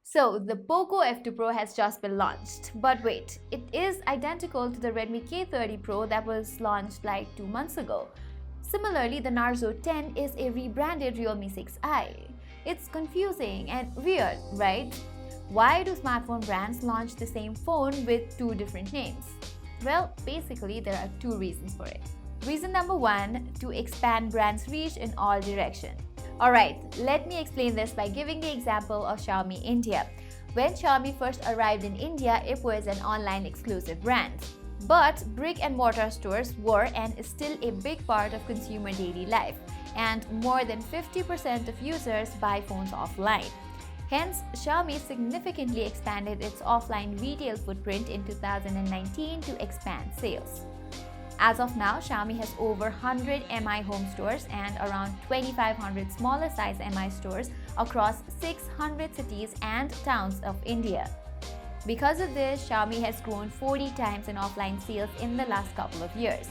So, the POCO F2 Pro has just been launched. But wait, it is identical to the Redmi K30 Pro that was launched like 2 months ago. Similarly, the Narzo 10 is a rebranded Realme 6i. It's confusing and weird, right? Why do smartphone brands launch the same phone with two different names? Well, basically, there are two reasons for it. Reason number one, to expand brands' reach in all directions. Alright, let me explain this by giving the example of Xiaomi India. When Xiaomi first arrived in India, it was an online exclusive brand. But brick and mortar stores were and is still a big part of consumer daily life, and more than 50% of users buy phones offline. Hence, Xiaomi significantly expanded its offline retail footprint in 2019 to expand sales. As of now, Xiaomi has over 100 MI home stores and around 2,500 smaller size MI stores across 600 cities and towns of India. Because of this, Xiaomi has grown 40 times in offline sales in the last couple of years,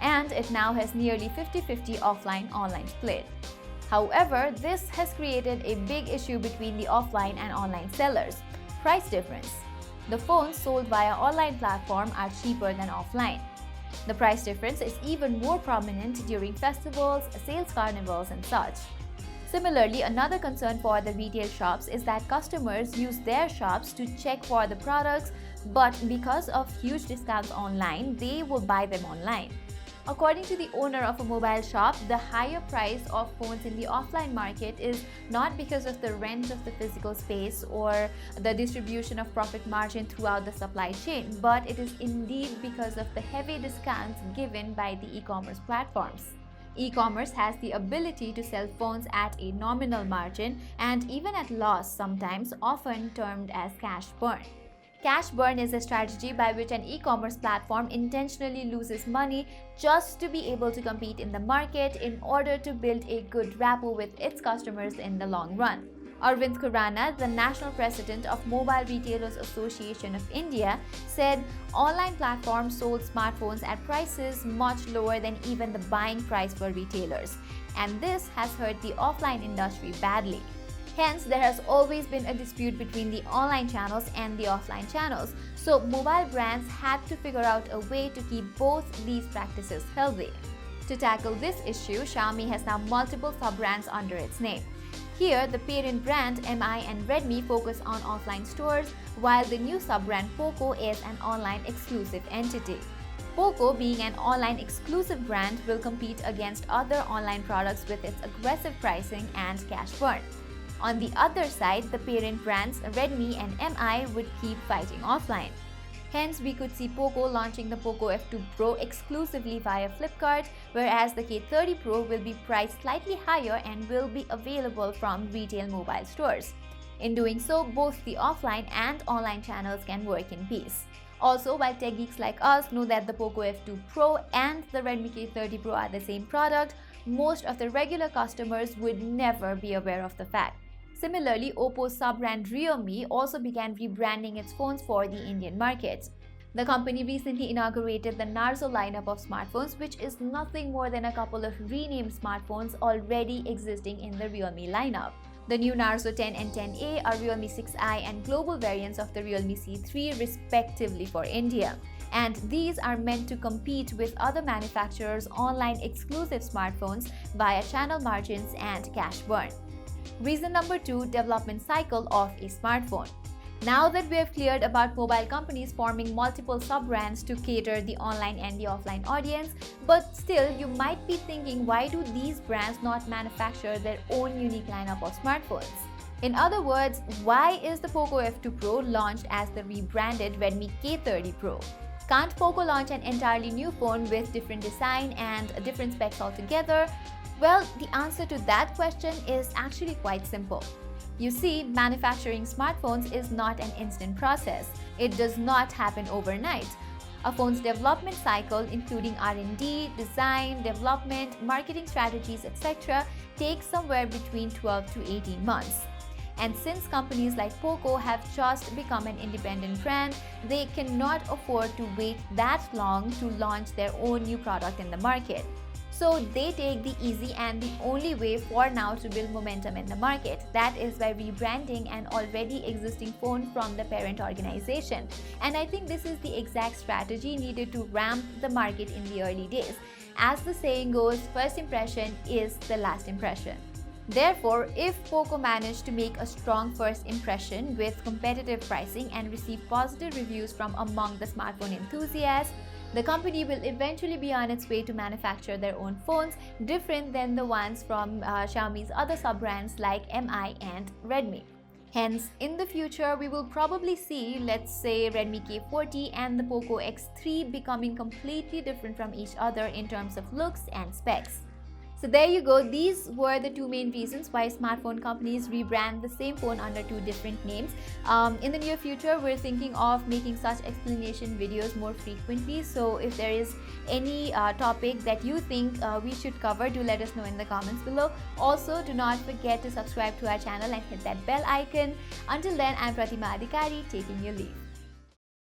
and it now has nearly 50-50 offline-online split. However, this has created a big issue between the offline and online sellers: price difference. The phones sold via online platform are cheaper than offline. The price difference is even more prominent during festivals, sales carnivals, and such. Similarly, another concern for the retail shops is that customers use their shops to check for the products, but because of huge discounts online, they will buy them online. According to the owner of a mobile shop, the higher price of phones in the offline market is not because of the rent of the physical space or the distribution of profit margin throughout the supply chain, but it is indeed because of the heavy discounts given by the e-commerce platforms. E-commerce has the ability to sell phones at a nominal margin and even at loss sometimes, often termed as cash burn. Cash burn is a strategy by which an e-commerce platform intentionally loses money just to be able to compete in the market in order to build a good rapport with its customers in the long run. Arvind Khurana, the National President of Mobile Retailers Association of India, said online platforms sold smartphones at prices much lower than even the buying price for retailers, and this has hurt the offline industry badly. Hence, there has always been a dispute between the online channels and the offline channels, so mobile brands had to figure out a way to keep both these practices healthy. To tackle this issue, Xiaomi has now multiple sub-brands under its name. Here, the parent brand MI and Redmi focus on offline stores, while the new sub-brand POCO is an online exclusive entity. POCO, being an online exclusive brand, will compete against other online products with its aggressive pricing and cash burn. On the other side, the parent brands Redmi and MI would keep fighting offline. Hence, we could see POCO launching the POCO F2 Pro exclusively via Flipkart, whereas the K30 Pro will be priced slightly higher and will be available from retail mobile stores. In doing so, both the offline and online channels can work in peace. Also, while tech geeks like us know that the POCO F2 Pro and the Redmi K30 Pro are the same product, most of the regular customers would never be aware of the fact. Similarly, Oppo's sub-brand Realme also began rebranding its phones for the Indian market. The company recently inaugurated the Narzo lineup of smartphones, which is nothing more than a couple of renamed smartphones already existing in the Realme lineup. The new Narzo 10 and 10A are Realme 6i and global variants of the Realme C3 respectively for India. And these are meant to compete with other manufacturers' online exclusive smartphones via channel margins and cash burn. Reason number 2, development cycle of a smartphone. Now that we have cleared about mobile companies forming multiple sub-brands to cater the online and the offline audience, but still you might be thinking, why do these brands not manufacture their own unique lineup of smartphones? In other words, why is the POCO F2 Pro launched as the rebranded Redmi K30 Pro? Can't POCO launch an entirely new phone with different design and different specs altogether? Well, the answer to that question is actually quite simple. You see, manufacturing smartphones is not an instant process. It does not happen overnight. A phone's development cycle, including R&D, design, development, marketing strategies, etc., takes somewhere between 12 to 18 months. And since companies like POCO have just become an independent brand, they cannot afford to wait that long to launch their own new product in the market. So they take the easy and the only way for now to build momentum in the market. That is by rebranding an already existing phone from the parent organization. And I think this is the exact strategy needed to ramp the market in the early days. As the saying goes, first impression is the last impression. Therefore, if Poco managed to make a strong first impression with competitive pricing and receive positive reviews from among the smartphone enthusiasts, the company will eventually be on its way to manufacture their own phones, different than the ones from Xiaomi's other sub-brands like Mi and Redmi. Hence, in the future, we will probably see, let's say, Redmi K40 and the Poco X3 becoming completely different from each other in terms of looks and specs. So there you go, these were the two main reasons why smartphone companies rebrand the same phone under two different names. In the near future, we're thinking of making such explanation videos more frequently. So if there is any topic that you think we should cover, do let us know in the comments below. Also, do not forget to subscribe to our channel and hit that bell icon. Until then, I'm Pratima Adhikari taking your leave.